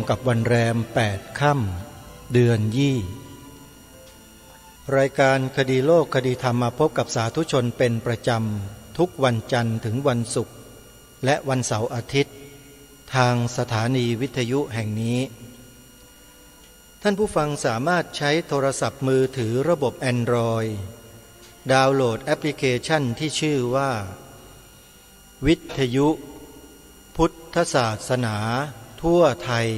กับวันแรม8 ค่ำเดือนยี่รายการคดีโลกคดีธรรมมาพบกับสาธุชนเป็นประจำทุกวันจันทร์ถึงวันศุกร์และวันเสาร์อาทิตย์ทางสถานีวิทยุแห่งนี้ท่านผู้ฟังสามารถใช้โทรศัพท์มือถือระบบ Android ดาวน์โหลดแอปพลิเคชันที่ชื่อว่าวิทยุพุทธศาสนาทั่วไทย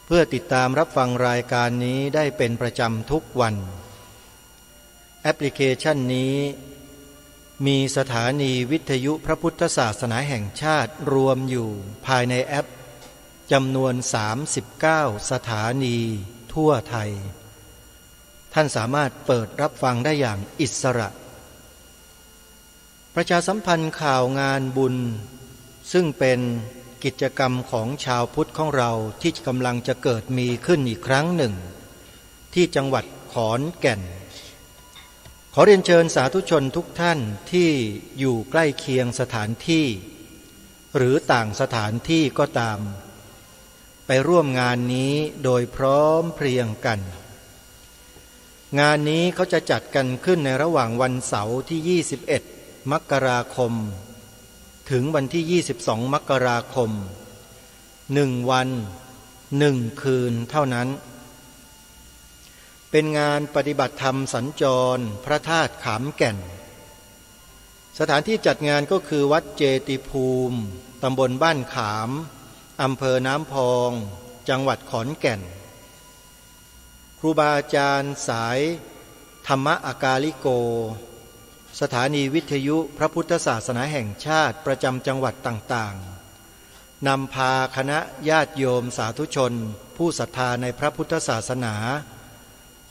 เพื่อติดตามรับฟังรายการนี้ได้เป็นประจำทุกวันแอปพลิเคชันนี้มีสถานีวิทยุพระพุทธศาสนาแห่งชาติรวมอยู่ภายในแอปจำนวน39สถานีทั่วไทยท่านสามารถเปิดรับฟังได้อย่างอิสระประชาสัมพันธ์ข่าวงานบุญซึ่งเป็นกิจกรรมของชาวพุทธของเราที่กำลังจะเกิดมีขึ้นอีกครั้งหนึ่งที่จังหวัดขอนแก่นขอเรียนเชิญสาธุชนทุกท่านที่อยู่ใกล้เคียงสถานที่หรือต่างสถานที่ก็ตามไปร่วมงานนี้โดยพร้อมเพรียงกันงานนี้เขาจะจัดกันขึ้นในระหว่างวันเสาร์ที่21 มกราคมถึงวันที่22 มกราคม1 วัน 1 คืนเท่านั้นเป็นงานปฏิบัติธรรมสัญจรพระธาตุขามแก่นสถานที่จัดงานก็คือวัดเจติภูมิตำบลบ้านขามอำเภอน้ำพองจังหวัดขอนแก่นครูบาอาจารย์สายธรรมอากาลิโกสถานีวิทยุพระพุทธศาสนาแห่งชาติประจำจังหวัดต่างๆนำพาคณะญาติโยมสาธุชนผู้ศรัทธาในพระพุทธศาสนา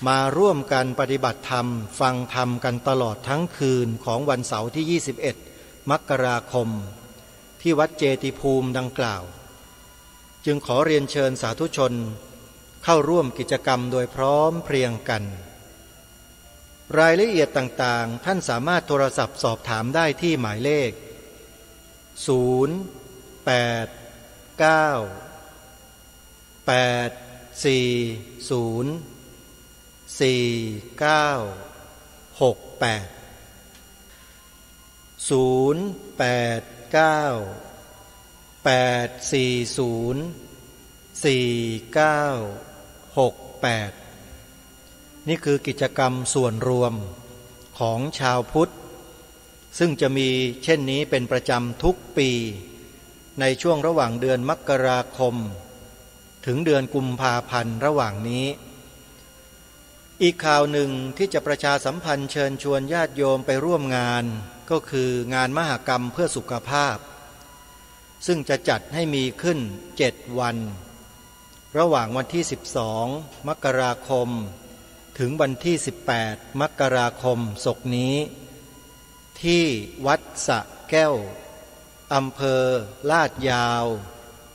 มาร่วมกันปฏิบัติธรรมฟังธรรมกันตลอดทั้งคืนของวันเสาร์ที่21 มกราคมที่วัดเจติภูมิดังกล่าวจึงขอเรียนเชิญสาธุชนเข้าร่วมกิจกรรมโดยพร้อมเพรียงกันรายละเอียดต่างๆท่านสามารถโทรศัพท์สอบถามได้ที่หมายเลขนี่คือกิจกรรมส่วนรวมของชาวพุทธซึ่งจะมีเช่นนี้เป็นประจำทุกปีในช่วงระหว่างเดือนมกราคมถึงเดือนกุมภาพันธ์ระหว่างนี้อีกข่าวหนึ่งที่จะประชาสัมพันธ์เชิญชวนญาติโยมไปร่วมงานก็คืองานมหกรรมเพื่อสุขภาพซึ่งจะจัดให้มีขึ้น7 วันระหว่างวันที่12 มกราคมถึงวันที่18 มกราคมศกนี้ที่วัดสระแก้วอำเภอลาดยาว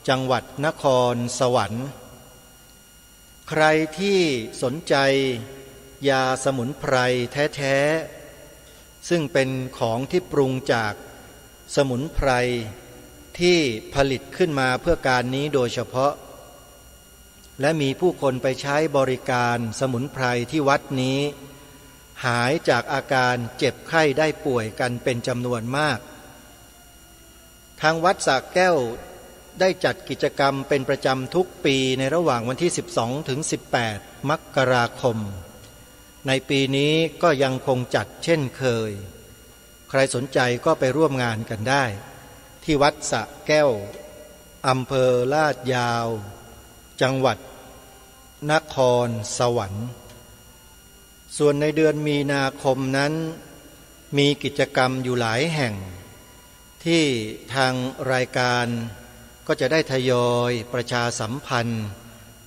จังหวัดนครสวรรค์ใครที่สนใจยาสมุนไพรแท้ๆซึ่งเป็นของที่ปรุงจากสมุนไพรที่ผลิตขึ้นมาเพื่อการนี้โดยเฉพาะและมีผู้คนไปใช้บริการสมุนไพรที่วัดนี้หายจากอาการเจ็บไข้ได้ป่วยกันเป็นจำนวนมากทางวัดสระแก้วได้จัดกิจกรรมเป็นประจำทุกปีในระหว่างวันที่12 ถึง 18 มกราคมในปีนี้ก็ยังคงจัดเช่นเคยใครสนใจก็ไปร่วมงานกันได้ที่วัดสระแก้วอำเภอลาดยาวจังหวัดนครสวรรค์ส่วนในเดือนมีนาคมนั้นมีกิจกรรมอยู่หลายแห่งที่ทางรายการก็จะได้ทยอยประชาสัมพันธ์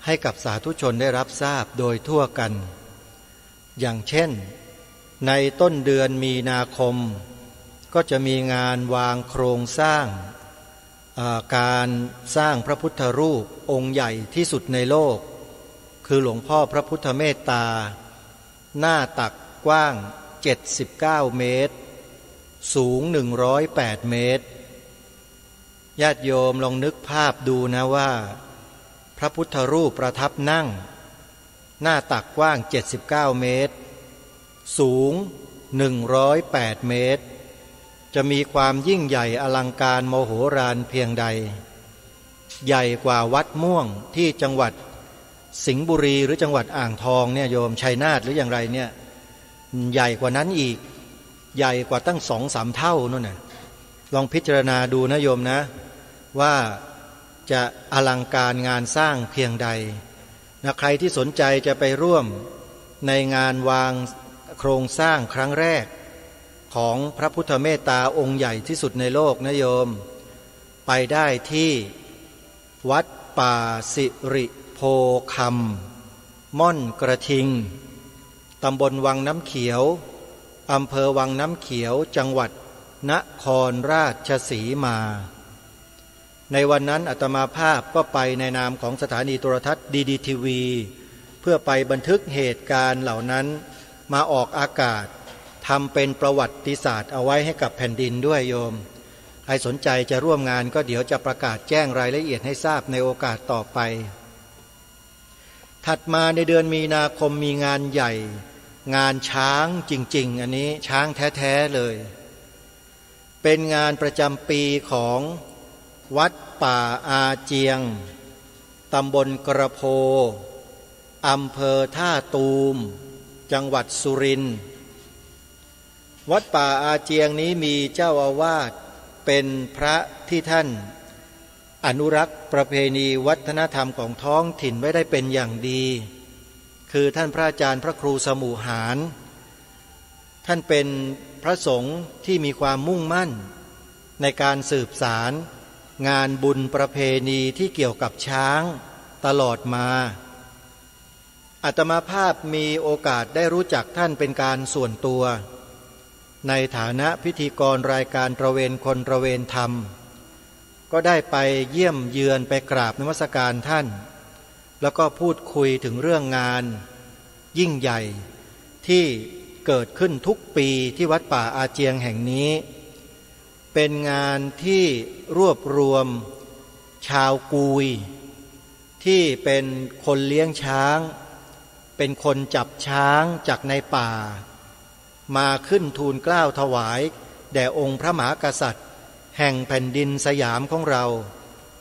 ให้กับสาธุชนได้รับทราบโดยทั่วกันอย่างเช่นในต้นเดือนมีนาคมก็จะมีงานวางโครงสร้างการสร้างพระพุทธรูปองค์ใหญ่ที่สุดในโลกคือหลวงพ่อพระพุทธเมตตาหน้าตักกว้าง79 เมตรสูง108 เมตร ญาติโยมลองนึกภาพดูนะว่าพ ระพุทธรูปประทับนั่งหน้าตักกว้าง79เมตรสูง108เมตรจะมีความยิ่งใหญ่อลังการโมโหฬารเพียงใดใหญ่กว่าวัดม่วงที่จังหวัดสิงห์บุรีหรือจังหวัดอ่างทองเนี่ยโยมชัยนาทหรืออย่างไรเนี่ยใหญ่กว่านั้นอีกใหญ่กว่าตั้ง2-3 เท่านู่นน่ะลองพิจารณาดูนะโยมนะว่าจะอลังการงานสร้างเพียงใดนะใครที่สนใจจะไปร่วมในงานวางโครงสร้างครั้งแรกของพระพุทธเมตตาองค์ใหญ่ที่สุดในโลกนะโยมไปได้ที่วัดป่าสิริโพคำม่อนกระทิงตำบลวังน้ำเขียวอำเภอวังน้ำเขียวจังหวัดนครราชสีมาในวันนั้นอาตมาภาพก็ไปในนามของสถานีโทรทัศน์ดีทีวีเพื่อไปบันทึกเหตุการณ์เหล่านั้นมาออกอากาศทำเป็นประวัติศาสตร์เอาไว้ให้กับแผ่นดินด้วยโยมใครสนใจจะร่วมงานก็เดี๋ยวจะประกาศแจ้งรายละเอียดให้ทราบในโอกาสต่อไปถัดมาในเดือนมีนาคมมีงานใหญ่งานช้างจริงๆอันนี้ช้างแท้ๆเลยเป็นงานประจำปีของวัดป่าอาเจียงตำบลกระโพอำเภอท่าตูมจังหวัดสุรินทร์วัดป่าอาเจียงนี้มีเจ้าอาวาสเป็นพระที่ท่านอนุรักษ์ประเพณีวัฒนธรรมของท้องถิ่นไว้ได้เป็นอย่างดีคือท่านพระอาจารย์พระครูสมุหารท่านเป็นพระสงฆ์ที่มีความมุ่งมั่นในการสืบสารงานบุญประเพณีที่เกี่ยวกับช้างตลอดมาอาตมาภาพมีโอกาสได้รู้จักท่านเป็นการส่วนตัวในฐานะพิธีกรรายการตระเวนคนตระเวนธรรมก็ได้ไปเยี่ยมเยือนไปกราบนมัสการท่านแล้วก็พูดคุยถึงเรื่องงานยิ่งใหญ่ที่เกิดขึ้นทุกปีที่วัดป่าอาเจียงแห่งนี้เป็นงานที่รวบรวมชาวกุยที่เป็นคนเลี้ยงช้างเป็นคนจับช้างจากในป่ามาขึ้นทูลเกล้าถวายแด่องค์พระมหากษัตริย์แห่งแผ่นดินสยามของเรา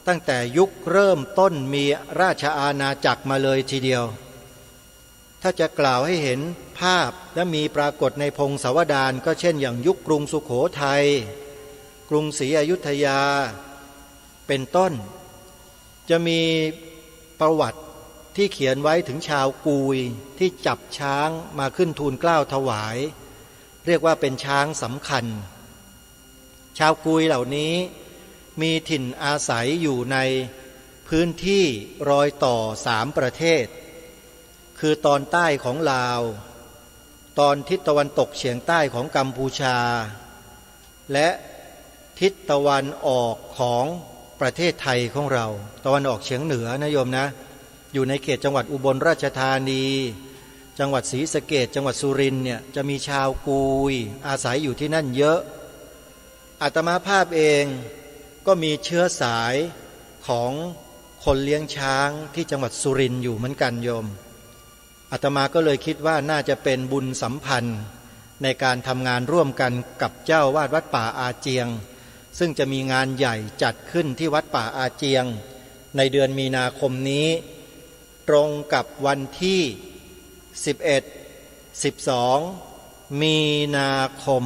ตั้งแต่ยุคเริ่มต้นมีราชอาณาจักรมาเลยทีเดียวถ้าจะกล่าวให้เห็นภาพและมีปรากฏในพงศาวดารก็เช่นอย่างยุคกรุงสุโขทัยกรุงศรีอยุธยาเป็นต้นจะมีประวัติที่เขียนไว้ถึงชาวกุยที่จับช้างมาขึ้นทูลเกล้าถวายเรียกว่าเป็นช้างสำคัญชาวกุยเหล่านี้มีถิ่นอาศัยอยู่ในพื้นที่รอยต่อ3ประเทศคือตอนใต้ของลาวตอนทิศตะวันตกเฉียงใต้ของกัมพูชาและทิศตะวันออกของประเทศไทยของเราตะวันออกเฉียงเหนือนะโยมนะอยู่ในเขตจังหวัดอุบลราชธานีจังหวัดศรีสะเกษจังหวัดสุรินทร์เนี่ยจะมีชาวกุยอาศัยอยู่ที่นั่นเยอะอาตมาภาพเองก็มีเชื้อสายของคนเลี้ยงช้างที่จังหวัดสุรินทร์อยู่เหมือนกันโยมอาตมาก็เลยคิดว่าน่าจะเป็นบุญสัมพันธ์ในการทำงานร่วมกันกับเจ้าวาดวัดป่าอาเจียงซึ่งจะมีงานใหญ่จัดขึ้นที่วัดป่าอาเจียงในเดือนมีนาคมนี้ตรงกับวันที่11-12 มีนาคม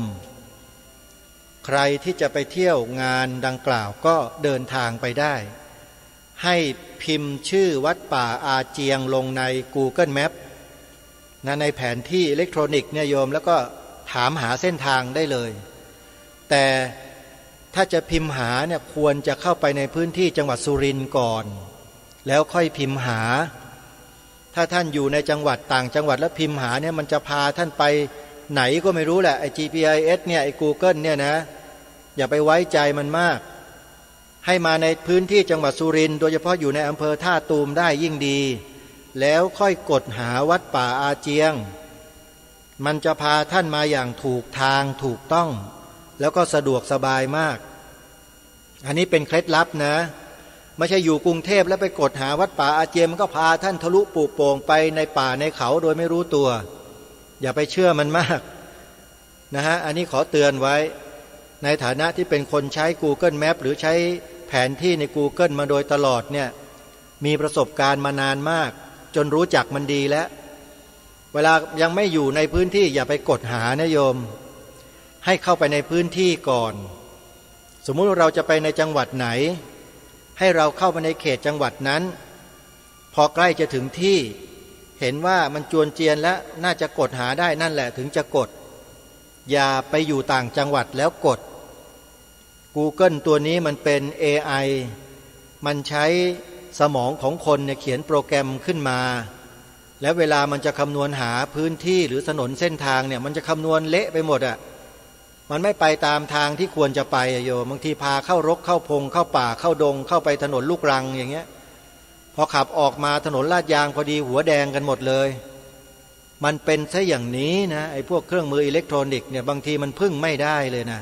ใครที่จะไปเที่ยวงานดังกล่าวก็เดินทางไปได้ให้พิมพ์ชื่อวัดป่าอาเจียงลงใน Google Map ในแผนที่อิเล็กทรอนิกส์เนี่ยโยมแล้วก็ถามหาเส้นทางได้เลยแต่ถ้าจะพิมพ์หาเนี่ยควรจะเข้าไปในพื้นที่จังหวัดสุรินทร์ก่อนแล้วค่อยพิมพ์หาถ้าท่านอยู่ในจังหวัดต่างจังหวัดแล้วพิมพ์หาเนี่ยมันจะพาท่านไปไหนก็ไม่รู้แหละไอ้ GPIS เนี่ยไอ้ Google เนี่ยนะอย่าไปไว้ใจมันมากให้มาในพื้นที่จังหวัดสุรินทร์โดยเฉพาะอยู่ในอำเภอท่าตูมได้ยิ่งดีแล้วค่อยกดหาวัดป่าอาเจียงมันจะพาท่านมาอย่างถูกทางถูกต้องแล้วก็สะดวกสบายมากอันนี้เป็นเคล็ดลับนะ ไม่ใช่อยู่กรุงเทพแล้วไปกดหาวัดป่าอาเจียนมันก็พาท่านทะลุปูโป่งไปในป่าในเขาโดยไม่รู้ตัวอย่าไปเชื่อมันมากนะฮะอันนี้ขอเตือนไว้ในฐานะที่เป็นคนใช้ Google Map หรือใช้แผนที่ใน Google มาโดยตลอดเนี่ยมีประสบการณ์มานานมากจนรู้จักมันดีแล้วเวลายังไม่อยู่ในพื้นที่อย่าไปกดหานะโยมให้เข้าไปในพื้นที่ก่อนสมมุติว่าเราจะไปในจังหวัดไหนให้เราเข้าไปในเขตจังหวัดนั้นพอใกล้จะถึงที่เห็นว่ามันจวนเจียนแล้วน่าจะกดหาได้นั่นแหละถึงจะกดอย่าไปอยู่ต่างจังหวัดแล้วกด Google ตัวนี้มันเป็น AI มันใช้สมองของคนเนี่ยเขียนโปรแกรมขึ้นมาแล้วเวลามันจะคำนวณหาพื้นที่หรือถนนเส้นทางเนี่ยมันจะคำนวณเละไปหมดอ่ะมันไม่ไปตามทางที่ควรจะไปโยมบางทีพาเข้ารกเข้าพงเข้าป่าเข้าดงเข้าไปถนนลูกรังอย่างเงี้ยพอขับออกมาถนนลาดยางพอดีหัวแดงกันหมดเลยมันเป็นซะอย่างนี้นะไอ้พวกเครื่องมืออิเล็กทรอนิกส์เนี่ยบางทีมันพึ่งไม่ได้เลยนะ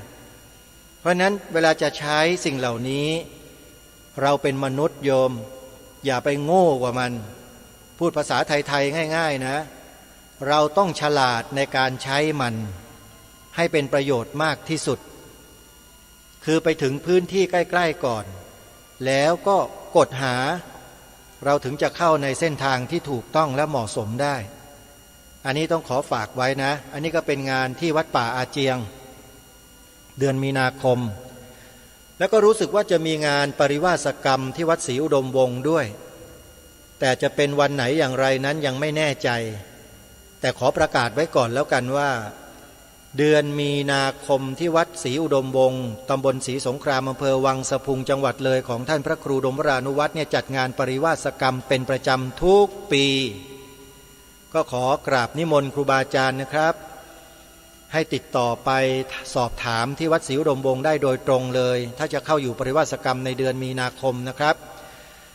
เพราะนั้นเวลาจะใช้สิ่งเหล่านี้เราเป็นมนุษย์โยมอย่าไปโง่กว่ามันพูดภาษาไทยๆง่ายๆนะเราต้องฉลาดในการใช้มันให้เป็นประโยชน์มากที่สุดคือไปถึงพื้นที่ใกล้ๆก่อนแล้วก็กดหาเราถึงจะเข้าในเส้นทางที่ถูกต้องและเหมาะสมได้อันนี้ต้องขอฝากไว้นะอันนี้ก็เป็นงานที่วัดป่าอาเจียงเดือนมีนาคมแล้วก็รู้สึกว่าจะมีงานปริวาสกรรมที่วัดศรีอุดมวงศ์ด้วยแต่จะเป็นวันไหนอย่างไรนั้นยังไม่แน่ใจแต่ขอประกาศไว้ก่อนแล้วกันว่าเดือนมีนาคมที่วัดศรีอุดมวงศ์ตำบลศรีสงครามอำเภอวังสะพุงจังหวัดเลยของท่านพระครูดมวรานุวัฒน์เนี่ยจัดงานปริวาสกรรมเป็นประจำทุกปีก็ขอกราบนิมนต์ครูบาอาจารย์นะครับให้ติดต่อไปสอบถามที่วัดศรีอุดมวงศ์ได้โดยตรงเลยถ้าจะเข้าอยู่ปริวาสกรรมในเดือนมีนาคมนะครับ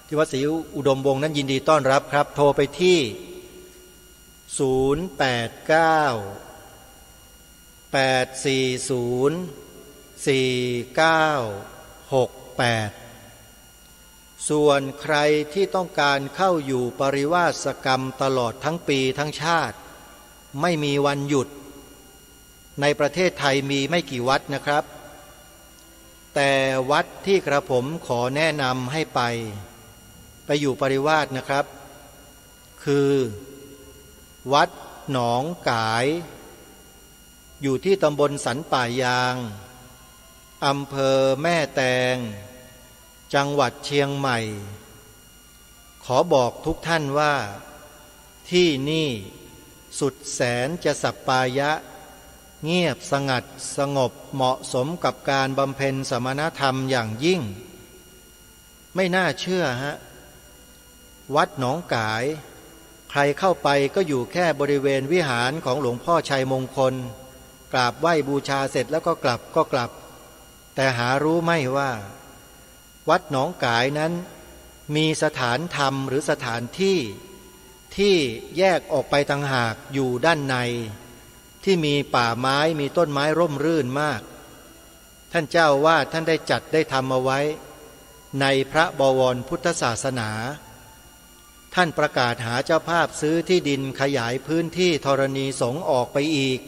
ที่วัดศรีอุดมวงศ์นั้นยินดีต้อนรับครับโทรไปที่0898404968ส่วนใครที่ต้องการเข้าอยู่ปริวาสกรรมตลอดทั้งปีทั้งชาติไม่มีวันหยุดในประเทศไทยมีไม่กี่วัดนะครับแต่วัดที่กระผมขอแนะนำให้ไปอยู่ปริวาสนะครับคือวัดหนองกายอยู่ที่ตำบลสันป่ายางอำเภอแม่แตงจังหวัดเชียงใหม่ขอบอกทุกท่านว่าที่นี่สุดแสนจะสัปปายะเงียบสงัดสงบเหมาะสมกับการบำเพ็ญสมณธรรมอย่างยิ่งไม่น่าเชื่อฮะวัดหนองกายใครเข้าไปก็อยู่แค่บริเวณวิหารของหลวงพ่อชัยมงคลกราบไหว้บูชาเสร็จแล้วก็กลับแต่หารู้ไม่ว่าวัดหนองกายนั้นมีสถานธรรมหรือสถานที่แยกออกไปต่างหากอยู่ด้านในที่มีป่าไม้มีต้นไม้ร่มรื่นมากท่านเจ้าวาดท่านได้จัดได้ทำเอาไว้ในพระบวรพุทธศาสนาท่านประกาศหาเจ้าภาพซื้อที่ดินขยายพื้นที่ธรณีสงฆ์ออกไปอีก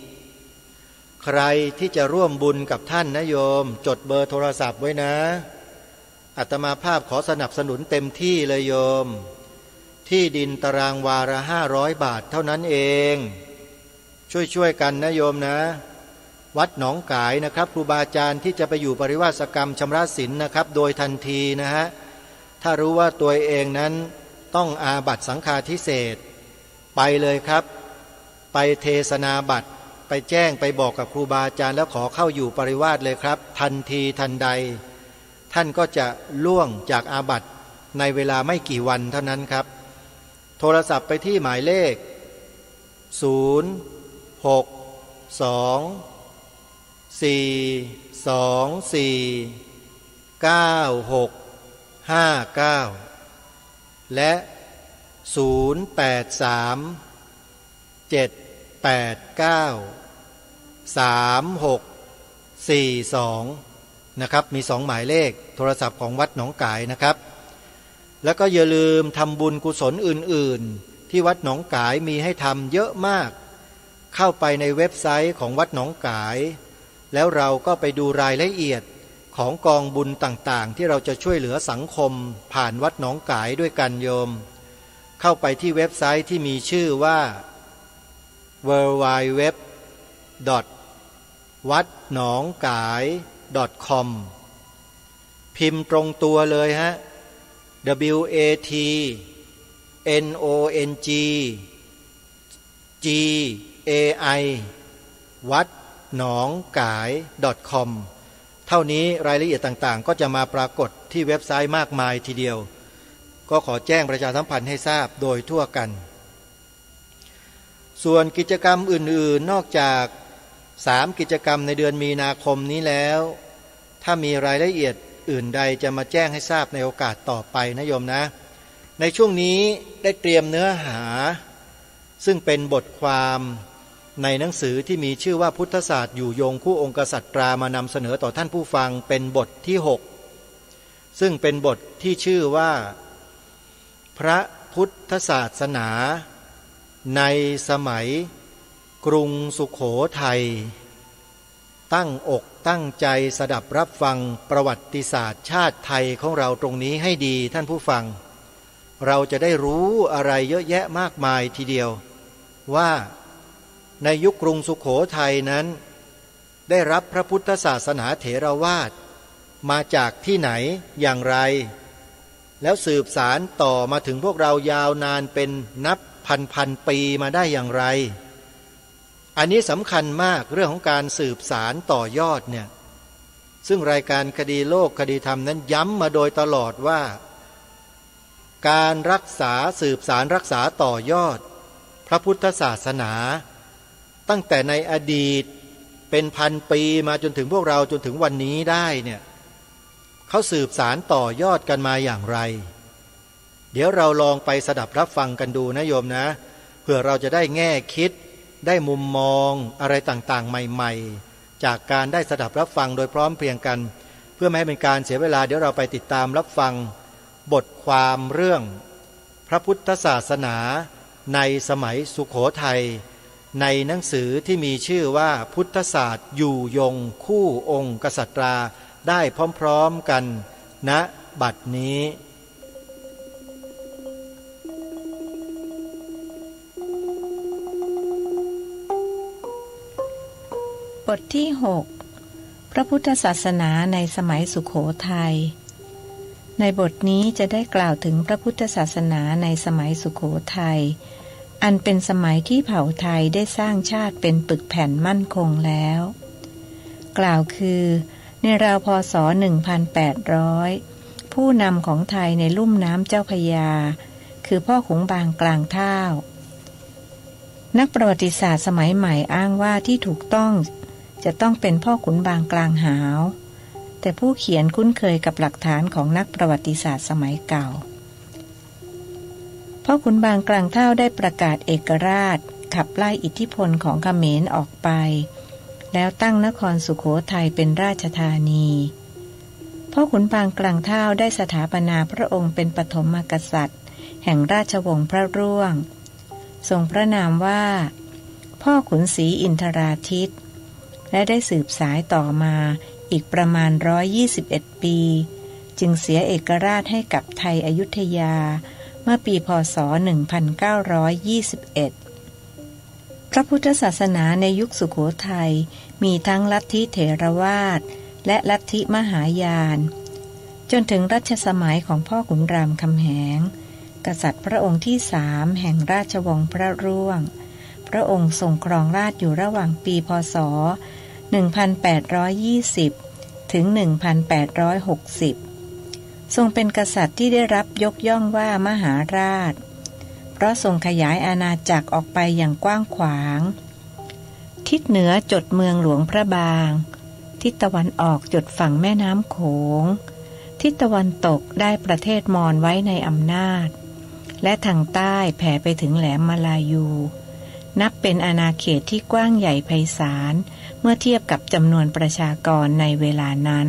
ใครที่จะร่วมบุญกับท่านนะโยมจดเบอร์โทรศัพท์ไว้นะอาตมาภาพขอสนับสนุนเต็มที่เลยโยมที่ดินตารางวาละ500 บาทเท่านั้นเองช่วยกันนะโยมนะวัดหนองกายนะครับครูบาอาจารย์ที่จะไปอยู่ปริวาสกรรมชำระศีลนะครับโดยทันทีนะฮะถ้ารู้ว่าตัวเองนั้นต้องอาบัติสังฆาทิเศษไปเลยครับไปเทศนาบัตรไปแจ้งไปบอกกับครูบาอาจารย์แล้วขอเข้าอยู่ปริวาสเลยครับทันทีทันใดท่านก็จะล่วงจากอาบัติในเวลาไม่กี่วันเท่านั้นครับโทรศัพท์ไปที่หมายเลข0624249659และ0837893642นะครับมี2หมายเลขโทรศัพท์ของวัดหนองกายนะครับ แล้วก็อย่าลืมทำบุญกุศลอื่นๆที่วัดหนองกายมีให้ทำเยอะมากเข้าไปในเว็บไซต์ของวัดหนองกายแล้วเราก็ไปดูรายละเอียดของกองบุญต่างๆที่เราจะช่วยเหลือสังคมผ่านวัดหนองกายด้วยกันโยมเข้าไปที่เว็บไซต์ที่มีชื่อว่า www. วัดหนองกาย .com พิมพ์ตรงตัวเลยฮะ WATNONGGAI วัดหนองกาย .com เท่านี้รายละเอียดต่างๆก็จะมาปรากฏที่เว็บไซต์มากมายทีเดียวก็ขอแจ้งประชาสัมพันธ์ให้ทราบโดยทั่วกันส่วนกิจกรรมอื่นๆนอกจาก3กิจกรรมในเดือนมีนาคมนี้แล้วถ้ามีรายละเอียดอื่นใดจะมาแจ้งให้ทราบในโอกาสต่อไปนะโยมนะในช่วงนี้ได้เตรียมเนื้อหาซึ่งเป็นบทความในหนังสือที่มีชื่อว่าพุทธศาสตร์อยู่ยงคู่องค์กษัตริย์มานำเสนอต่อท่านผู้ฟังเป็นบทที่6ซึ่งเป็นบทที่ชื่อว่าพระพุทธศาสนาในสมัยกรุงสุโขทัยตั้งอกตั้งใจสดับรับฟังประวัติศาสตร์ชาติไทยของเราตรงนี้ให้ดีท่านผู้ฟังเราจะได้รู้อะไรเยอะแยะมากมายทีเดียวว่าในยุคกรุงสุโขทัยนั้นได้รับพระพุทธศาสนาเถรวาทมาจากที่ไหนอย่างไรแล้วสืบสารต่อมาถึงพวกเรายาวนานเป็นนับพันปีมาได้อย่างไรอันนี้สำคัญมากเรื่องของการสืบสารต่อยอดเนี่ยซึ่งรายการคดีโลกคดีธรรมนั้นย้ำมาโดยตลอดว่าการรักษาสืบสารรักษาต่อยอดพระพุทธศาสนาตั้งแต่ในอดีตเป็นพันปีมาจนถึงพวกเราจนถึงวันนี้ได้เนี่ยเขาสืบสารต่อยอดกันมาอย่างไรเดี๋ยวเราลองไปสดับรับฟังกันดูนะโยมนะเพื่อเราจะได้แง่คิดได้มุมมองอะไรต่างๆใหม่ๆจากการได้สดับรับฟังโดยพร้อมเพรียงกันเพื่อไม่ให้เป็นการเสียเวลาเดี๋ยวเราไปติดตามรับฟังบทความเรื่องพระพุทธศาสนาในสมัยสุโขทัยในหนังสือที่มีชื่อว่าพุทธศาสตร์อยู่ยงคู่องค์กษัตริย์ได้พร้อมๆกันณบัดนี้บทที่6พระพุทธศาสนาในสมัยสุโขทัยในบทนี้จะได้กล่าวถึงพระพุทธศาสนาในสมัยสุโขทัยอันเป็นสมัยที่เผ่าไทยได้สร้างชาติเป็นปึกแผ่นมั่นคงแล้วกล่าวคือในราวพ.ศ. 1800ผู้นำของไทยในลุ่มน้ำเจ้าพระยาคือพ่อขุนบางกลางท่านักประวัติศาสตร์สมัยใหม่อ้างว่าที่ถูกต้องจะต้องเป็นพ่อขุนบางกลางหาวแต่ผู้เขียนคุ้นเคยกับหลักฐานของนักประวัติศาสตร์สมัยเก่าพ่อขุนบางกลางเท่าได้ประกาศเอกราชขับไล่อิทธิพลของเขมรออกไปแล้วตั้งนครสุโขทัยเป็นราชธานีพ่อขุนบางกลางเท่าได้สถาปนาพระองค์เป็นปฐมกษัตริย์แห่งราชวงศ์พระร่วงทรงพระนามว่าพ่อขุนศรีอินทราทิตและได้สืบสายต่อมาอีกประมาณ121ปีจึงเสียเอกราชให้กับไทยอยุธยาเมื่อปีพ.ศ. 1921พระพุทธศาสนาในยุคสุโขทัยมีทั้งลัทธิเถรวาทและลัทธิมหายานจนถึงรัชสมัยของพ่อขุนรามคำแหงกษัตริย์พระองค์ที่3แห่งราชวงศ์พระร่วงพระองค์ทรงครองราชอยู่ระหว่างปีพ.ศ. 1820 ถึง 1860 ทรงเป็นกษัตริย์ที่ได้รับยกย่องว่ามหาราชเพราะทรงขยายอาณาจักรออกไปอย่างกว้างขวางทิศเหนือจดเมืองหลวงพระบางทิศตะวันออกจดฝั่งแม่น้ำโขงทิศตะวันตกได้ประเทศมอญไว้ในอำนาจและทางใต้แผ่ไปถึงแหลมมาลายูนับเป็นอาณาเขตที่กว้างใหญ่ไพศาลเมื่อเทียบกับจำนวนประชากรในเวลานั้น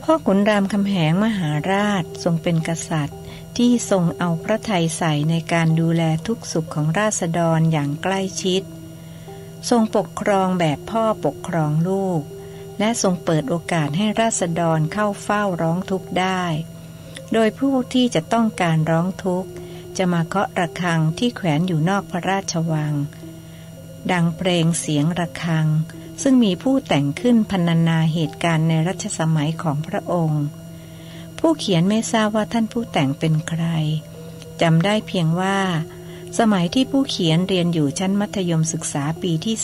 พ่อขุนรามคำแหงมหาราชทรงเป็นกษัตริย์ที่ทรงเอาพระทัยใส่ในการดูแลทุกสุขของราษฎรอย่างใกล้ชิดทรงปกครองแบบพ่อปกครองลูกและทรงเปิดโอกาสให้ราษฎรเข้าเฝ้าร้องทุกข์ได้โดยผู้ที่จะต้องการร้องทุกข์จะมาเคาะระฆังที่แขวนอยู่นอกพระราชวังดังเพลงเสียงระฆังซึ่งมีผู้แต่งขึ้นพรรณนาเหตุการณ์ในรัชสมัยของพระองค์ผู้เขียนไม่ทราบว่าท่านผู้แต่งเป็นใครจำได้เพียงว่าสมัยที่ผู้เขียนเรียนอยู่ชั้นมัธยมศึกษาปีที่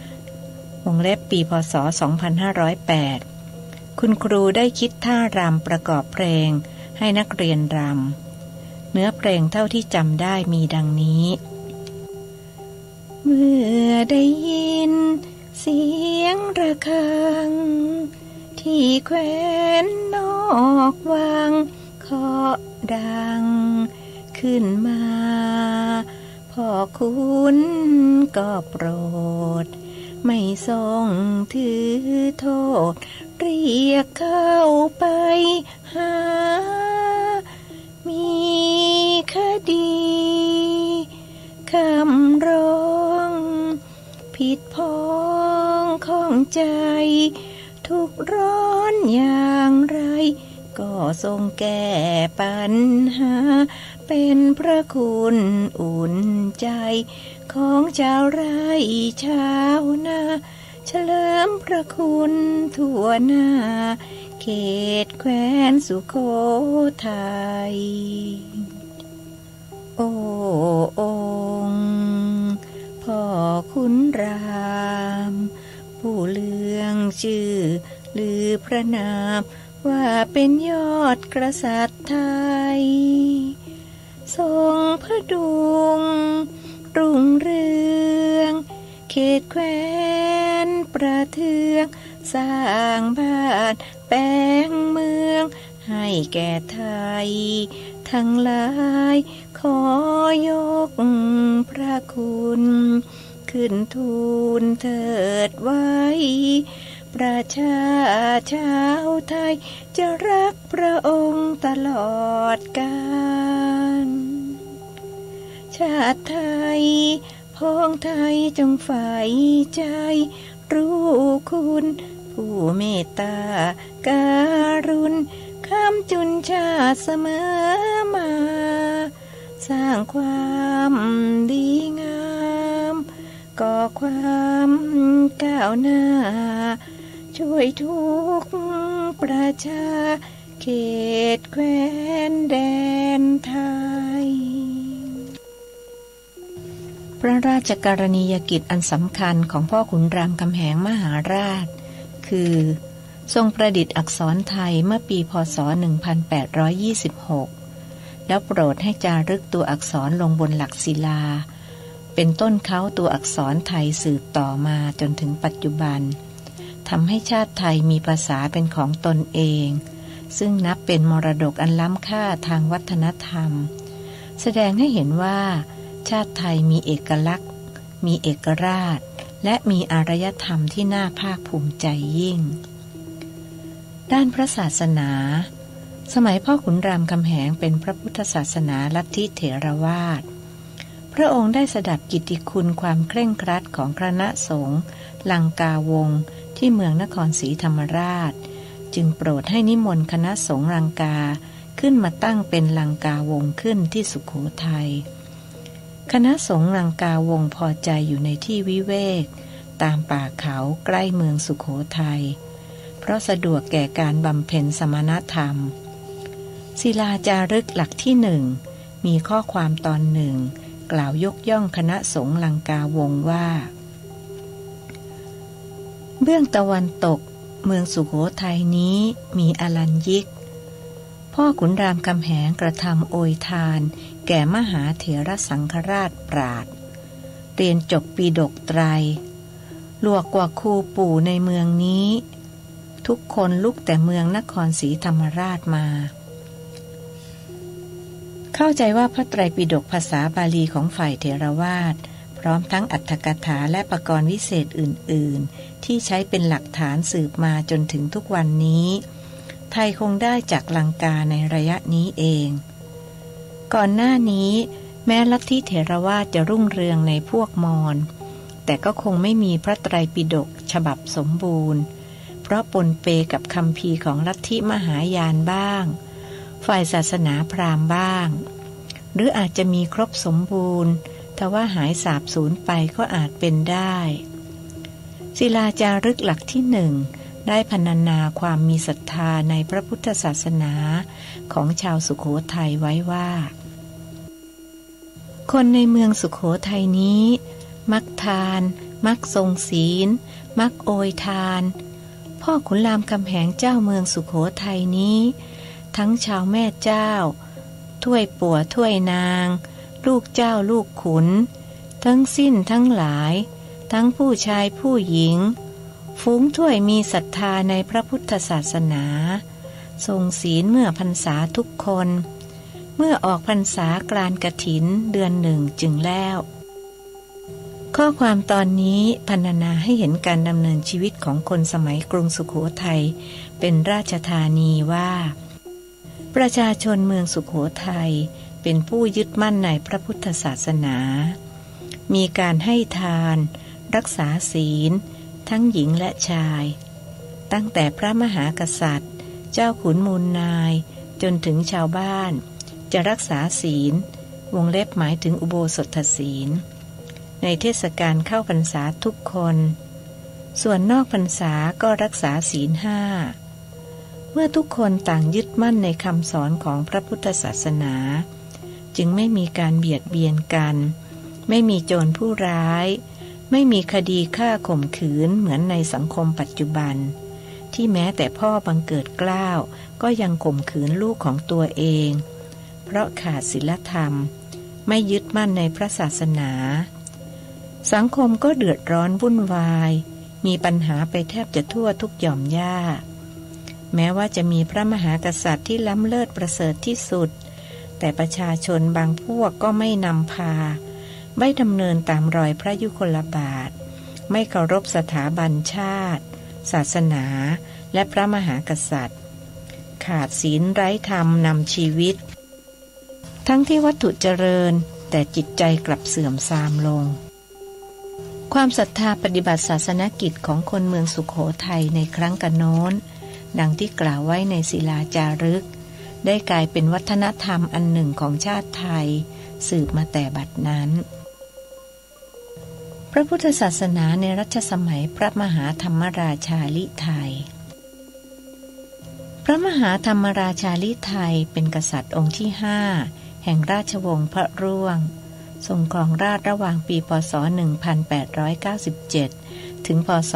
2 วงเล็บปีพศ 2508 คุณครูได้คิดท่ารำประกอบเพลงให้นักเรียนรำเนื้อเพลงเท่าที่จำได้มีดังนี้เมื่อได้ยินเสียงระฆังที่แขวนนอกวังเคาะดังขึ้นมาพ่อคุณก็โปรดไม่ทรงถือโทษเรียกเข้าไปหามีคดีคำร้องผิดพ้องข้องใจทุกร้อนอย่างไรก็ทรงแก้ปัญหาเป็นพระคุณอุ่นใจของชาวไร่ชาวนาเฉลิมพระคุณทั่วหน้าเขตแคว้นสุโขทัยโอ้องค์พ่อขุนรามผู้เลืองชื่อลือพระนามว่าเป็นยอดกษัตริย์ไทยทรงพระดุงรุ่งเรืองเขตแคว้นประเทืองสร้างบ้านแปลงเมืองให้แก่ไทยทั้งหลายขอยกพระคุณขึ้นทูลเถิดไว้ประชาชาวไทยจะรักพระองค์ตลอดกาลชาติไทยพ้องไทยจงใฝ่ใจรู้คุณผู้เมตตาการุณคำจุนชาติเสมอมาสร้างความดีงามก่อความก้าวหน้าช่วยทุกประชาเขตแคว้นแดนไทยพระราชกรณียกิจอันสำคัญของพ่อขุนรามคำแหงมหาราชคือทรงประดิษฐ์อักษรไทยเมื่อปีพ.ศ. 1826แล้วโปรดให้จารึกตัวอักษรลงบนหลักศิลาเป็นต้นเขาตัวอักษรไทยสืบต่อมาจนถึงปัจจุบันทำให้ชาติไทยมีภาษาเป็นของตนเองซึ่งนับเป็นมรดกอันล้ำค่าทางวัฒนธรรมแสดงให้เห็นว่าชาติไทยมีเอกลักษณ์มีเอกราชและมีอารยธรรมที่น่าภาคภูมิใจยิ่งด้านพระศาสนาสมัยพ่อขุนรามคำแหงเป็นพระพุทธศาสนาลัทธิเถรวาทพระองค์ได้สดับกิตติคุณความเคร่งครัดของคณะสงฆ์ลังกาวงศ์ที่เมืองนครศรีธรรมราชจึงโปรดให้นิมนต์คณะสงฆ์ลังกาขึ้นมาตั้งเป็นลังกาวงศ์ขึ้นที่สุโขทัยคณะสงฆ์ลังกาวงศ์พอใจอยู่ในที่วิเวกตามป่าเขาใกล้เมืองสุโขทัยเพราะสะดวกแก่การบำเพ็ญสมณธรรมศิลาจารึกหลักที่1มีข้อความตอนหนึ่งกล่าวยกย่องคณะสงฆ์ลังกาวงศ์ว่าเบื้องตะวันตกเมืองสุโขทัยนี้มีอลัญญิกพ่อขุนรามคำแหงกระทำโอยทานแก่มหาเถรสังฆราชปราชญ์เรียนจบปีดกไตรหลวกกว่าครูปู่ในเมืองนี้ทุกคนลุกแต่เมืองนครศรีธรรมราชมาเข้าใจว่าพระไตรปิฎกภาษาบาลีของฝ่ายเถรวาทพร้อมทั้งอรรถกถาและปกรณ์วิเศษอื่นๆที่ใช้เป็นหลักฐานสืบมาจนถึงทุกวันนี้ ไทยคงได้จากลังกาในระยะนี้เอง ก่อนหน้านี้แม้ลัทธิเถรวาทจะรุ่งเรืองในพวกมอญแต่ก็คงไม่มีพระไตรปิฎกฉบับสมบูรณ์เพราะปนเปกับคัมภีร์ของลัทธิมหายานบ้างฝ่ายศาสนาพราหมณ์บ้างหรืออาจจะมีครบสมบูรณ์ทว่าหายสาบสูญไปก็อาจเป็นได้ศิลาจารึกหลักที่หนึ่งได้พรรณนาความมีศรัทธาในพระพุทธศาสนาของชาวสุโขทัยไว้ว่าคนในเมืองสุโขทัยนี้มักทานมักทรงศีลมักโอยทานพ่อขุนรามคำแหงเจ้าเมืองสุโขทัยนี้ทั้งชาวแม่เจ้าถ้วยปัวถ้วยนางลูกเจ้าลูกขุนทั้งสิ้นทั้งหลายทั้งผู้ชายผู้หญิงฝูงถ้วยมีศรัทธาในพระพุทธศาสนาทรงศีลเมื่อพรรษาทุกคนเมื่อออกพรรษากลานกฐินเดือนหนึ่งจึงแล้วข้อความตอนนี้พรรณนาให้เห็นการดำเนินชีวิตของคนสมัยกรุงสุโขทัยเป็นราชธานีว่าประชาชนเมืองสุโขทัยเป็นผู้ยึดมั่นในพระพุทธศาสนามีการให้ทานรักษาศีลทั้งหญิงและชายตั้งแต่พระมหากษัตริย์เจ้าขุนมูลนายจนถึงชาวบ้านจะรักษาศีลวงเล็บหมายถึงอุโบสถศีลในเทศกาลเข้าพรรษาทุกคนส่วนนอกพรรษาก็รักษาศีลห้าเมื่อทุกคนต่างยึดมั่นในคำสอนของพระพุทธศาสนาจึงไม่มีการเบียดเบียนกันไม่มีโจรผู้ร้ายไม่มีคดีฆ่าข่มขืนเหมือนในสังคมปัจจุบันที่แม้แต่พ่อบังเกิดเกล้าก็ยังข่มขืนลูกของตัวเองเพราะขาดศีลธรรมไม่ยึดมั่นในพระศาสนาสังคมก็เดือดร้อนวุ่นวายมีปัญหาไปแทบจะทั่วทุกหย่อมหญ้าแม้ว่าจะมีพระมหากษัตริย์ที่ล้ำเลิศประเสริฐที่สุดแต่ประชาชนบางพวกก็ไม่นำพาไม่ดำเนินตามรอยพระยุคลบาทไม่เคารพสถาบันชาติศาสนาและพระมหากษัตริย์ขาดศีลไร้ธรรมนำชีวิตทั้งที่วัตถุเจริญแต่จิตใจกลับเสื่อมทรามลงความศรัทธาปฏิบัติศาสนกิจของคนเมืองสุโขทัยในครั้งกโน้นดังที่กล่าวไว้ในศิลาจารึกได้กลายเป็นวัฒนธรรมอันหนึ่งของชาติไทยสืบมาแต่บัดนั้นพระพุทธศาสนาในรัชสมัยพระมหาธรรมราชาลิไทยพระมหาธรรมราชาลิไทยเป็นกษัตริย์องค์ที่5แห่งราชวงศ์พระร่วงทรงครองราชย์ระหว่างปีพ.ศ. 1897 ถึงพ.ศ.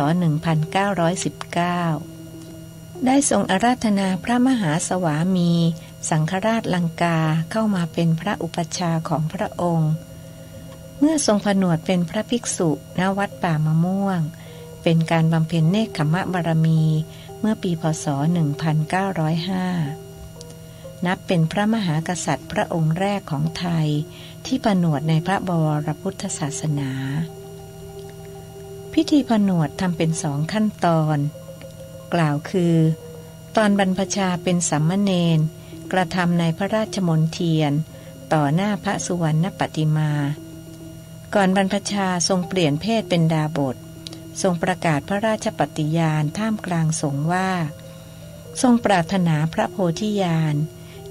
1919 ได้ทรงอาราธนาพระมหาสวามีสังฆราชลังกาเข้ามาเป็นพระอุปัชฌาย์ของพระองค์เมื่อทรงผนวดเป็นพระภิกษุณวัดป่ามะม่วงเป็นการบำเพ็ญเนกขมบารมีเมื่อปีพ.ศ. 1905นับเป็นพระมหากษัตริย์พระองค์แรกของไทยที่ผนวดในพระบวรพุทธศาสนาพิธีผนวดทำเป็น2 ขั้นตอนกล่าวคือตอนบรรพชาเป็นสามเณรกระทำในพระราชมณฑียนต่อหน้าพระสุวรรณปฏิมาก่อนบรรพชาทรงเปลี่ยนเพศเป็นดาบสทรงประกาศพระราชปฏิญาณท่ามกลางสงฆ์ว่าทรงปรารถนาพระโพธิญาณ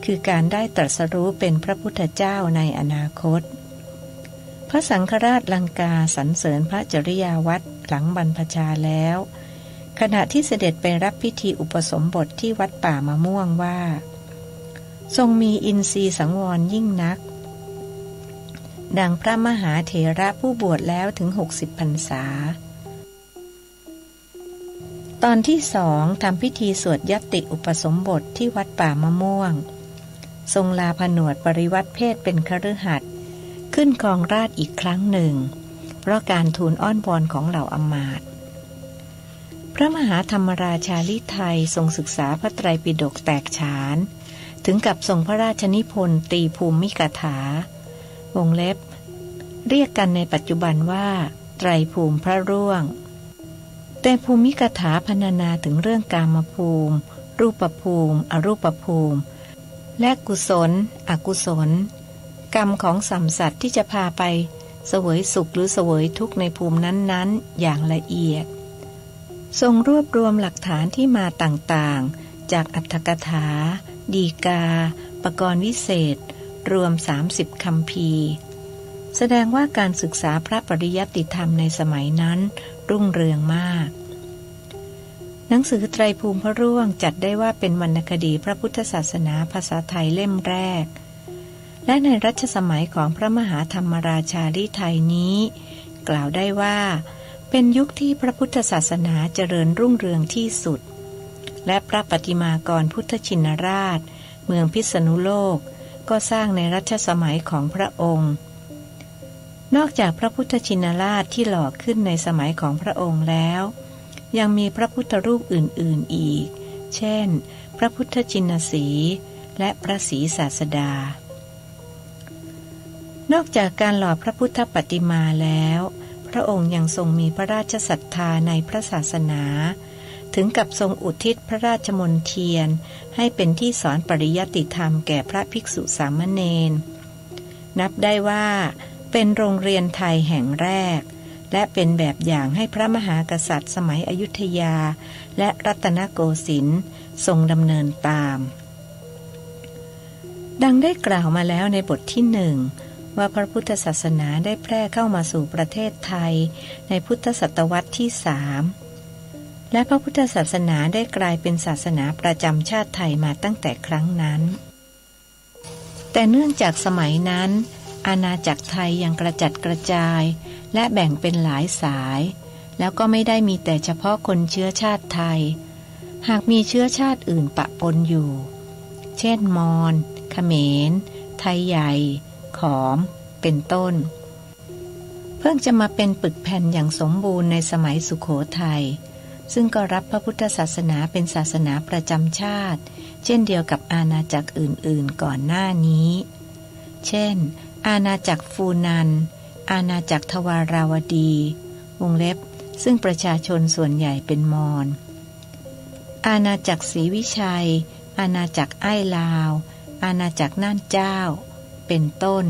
คือการได้ตรัสรู้เป็นพระพุทธเจ้าในอนาคตพระสังฆราชลังกาสรรเสริญพระจริยาวัดหลังบรรพชาแล้วขณะที่เสด็จไปรับพิธีอุปสมบทที่วัดป่ามะม่วงว่าทรงมีอินทรีย์สังวรยิ่งนักดังพระมหาเถระผู้บวชแล้วถึง60 พรรษาตอนที่2ทำพิธีสวดยัตติอุปสมบทที่วัดป่ามะม่วงทรงลาผนวดปริวัติเพศเป็นคฤหัสถ์ขึ้นครองราชย์อีกครั้งหนึ่งเพราะการทูลอ้อนวอนของเหล่าอมาตย์พระมหาธรรมราชาลิไทยทรงศึกษาพระไตรปิฎกแตกฉานถึงกับทรงพระราชนิพนธ์ตีภูมิกถาวงเล็บเรียกกันในปัจจุบันว่าไตรภูมิพระร่วงแต่ภูมิกถาพรรณนาถึงเรื่องกามภูมิ รูปภูมิอรูปภูมิและกุศลอกุศลกรรมของสัมสัตว์ที่จะพาไปเสวยสุขหรือเสวยทุกข์ในภูมินั้นๆอย่างละเอียดทรงรวบรวมหลักฐานที่มาต่างๆจากอรรถกถาดีกาปกรณ์วิเศษรวม30คัมภีร์แสดงว่าการศึกษาพระปริยัติธรรมในสมัยนั้นรุ่งเรืองมากหนังสือไตรภูมิพระร่วงจัดได้ว่าเป็นวรรณคดีพระพุทธศาสนาภาษาไทยเล่มแรกและในรัชสมัยของพระมหาธรรมราชาลิไทยนี้กล่าวได้ว่าเป็นยุคที่พระพุทธศาสนาเจริญรุ่งเรืองที่สุดและพระปฏิมากรพุทธชินราชเมืองพิษณุโลกก็สร้างในรัชสมัยของพระองค์นอกจากพระพุทธชินราชที่หล่อขึ้นในสมัยของพระองค์แล้วยังมีพระพุทธรูปอื่นๆอีกเช่นพระพุทธชินสีห์และพระศรีศาสดานอกจากการหล่อพระพุทธปฏิมาแล้วพระองค์ยังทรงมีพระราชศรัทธาในพระศาสนาถึงกับทรงอุทิศพระราชมนเทียนให้เป็นที่สอนปริยัติธรรมแก่พระภิกษุสามเณรนับได้ว่าเป็นโรงเรียนไทยแห่งแรกและเป็นแบบอย่างให้พระมหากษัตริย์สมัยอยุธยาและรัตนโกสินทร์ทรงดำเนินตามดังได้กล่าวมาแล้วในบทที่หนึ่งว่าพระพุทธศาสนาได้แพร่เข้ามาสู่ประเทศไทยในพุทธศตวรรษที่3และพระพุทธศาสนาได้กลายเป็นศาสนาประจำชาติไทยมาตั้งแต่ครั้งนั้นแต่เนื่องจากสมัยนั้นอาณาจักรไทยยังกระจัดกระจายและแบ่งเป็นหลายสายแล้วก็ไม่ได้มีแต่เฉพาะคนเชื้อชาติไทยหากมีเชื้อชาติอื่นปะปนอยู่เช่นมอญเขมรไทยใหญ่ขอมเป็นต้นเพิ่งจะมาเป็นปึกแผ่นอย่างสมบูรณ์ในสมัยสุโขทัยซึ่งก็รับพระพุทธศาสนาเป็นศาสนาประจำชาติเช่นเดียวกับอาณาจักรอื่นๆก่อนหน้านี้เช่นอาณาจักรฟูนันอาณาจักรทวาราวดีวงเล็บซึ่งประชาชนส่วนใหญ่เป็นมอญอาณาจักรศรีวิชัยอาณาจักรไอ้ลาวอาณาจักรน่านเจ้าเป็นต้น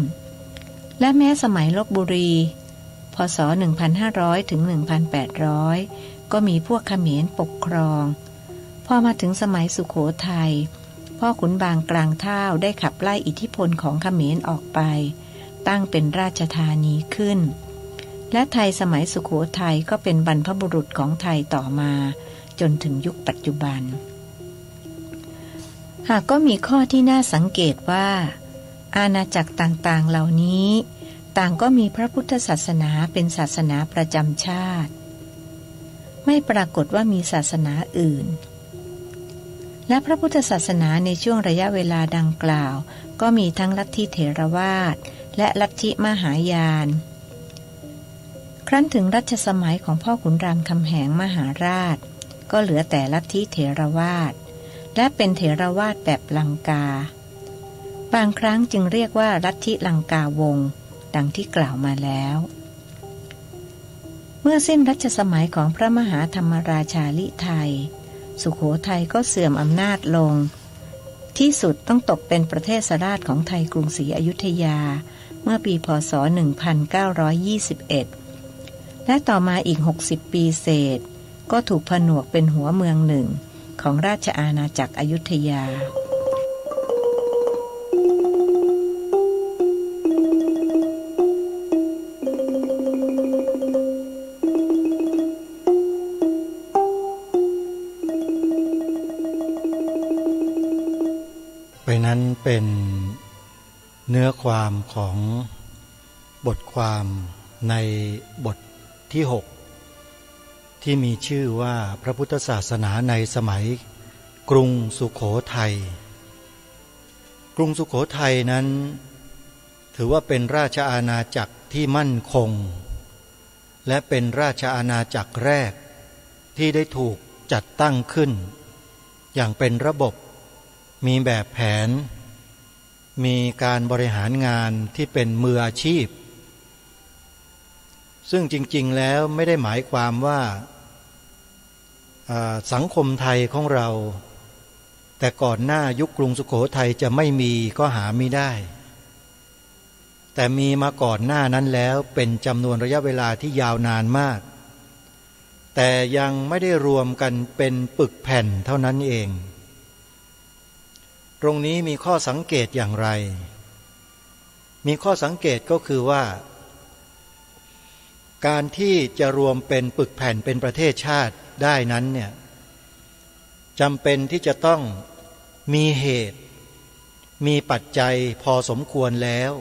และแม้สมัยลพบุรีพ.ศ. 1500 ถึง 1800 ก็มีพวกเขมรปกครองพอมาถึงสมัยสุโขทัยพ่อขุนบางกลางท่าวได้ขับไล่อิทธิพลของเขมรออกไปตั้งเป็นราชธานีขึ้นและไทยสมัยสุโขทัยก็เป็นบรรพบุรุษของไทยต่อมาจนถึงยุคปัจจุบันหากก็มีข้อที่น่าสังเกตว่าอาณาจักรต่างๆเหล่านี้ต่างก็มีพระพุทธศาสนาเป็นศาสนาประจำชาติไม่ปรากฏว่ามีศาสนาอื่นและพระพุทธศาสนาในช่วงระยะเวลาดังกล่าวก็มีทั้งลัทธิเถรวาทและลัทธิมหายานครั้นถึงรัชสมัยของพ่อขุนรามคำแหงมหาราชก็เหลือแต่ลัทธิเถรวาทและเป็นเถรวาทแบบลังกาบางครั้งจึงเรียกว่าลัทธิลังกาวงศ์ดังที่กล่าวมาแล้วเมื่อสิ้นรัชสมัยของพระมหาธรรมราชาลิไทยสุโขทัยก็เสื่อมอำนาจลงที่สุดต้องตกเป็นประเทศราชของไทยกรุงศรีอยุธยาเมื่อปีพ.ศ. 1921และต่อมาอีก60ปีเศษก็ถูกผนวกเป็นหัวเมืองหนึ่งของราชอาณาจักรอยุธยาไปนั้นเป็นเนื้อความของบทความในบทที่6ที่มีชื่อว่าพระพุทธศาสนาในสมัยกรุงสุโขทัยกรุงสุโขทัยนั้นถือว่าเป็นราชอาณาจักรที่มั่นคงและเป็นราชอาณาจักรแรกที่ได้ถูกจัดตั้งขึ้นอย่างเป็นระบบมีแบบแผนมีการบริหารงานที่เป็นมืออาชีพซึ่งจริงๆแล้วไม่ได้หมายความว่าสังคมไทยของเรา แต่ก่อนหน้ายุคกรุงสุโขทัยจะไม่มีก็หาไม่ได้แต่มีมาก่อนหน้านั้นแล้วเป็นจำนวนระยะเวลาที่ยาวนานมากแต่ยังไม่ได้รวมกันเป็นปึกแผ่นเท่านั้นเองตรงนี้มีข้อสังเกตอย่างไรมีข้อสังเกตก็คือว่าการที่จะรวมเป็นปึกแผ่นเป็นประเทศชาติได้นั้นเนี่ยจำเป็นที่จะต้องมีเหตุมีปัจจัยพอสมควรแล้ว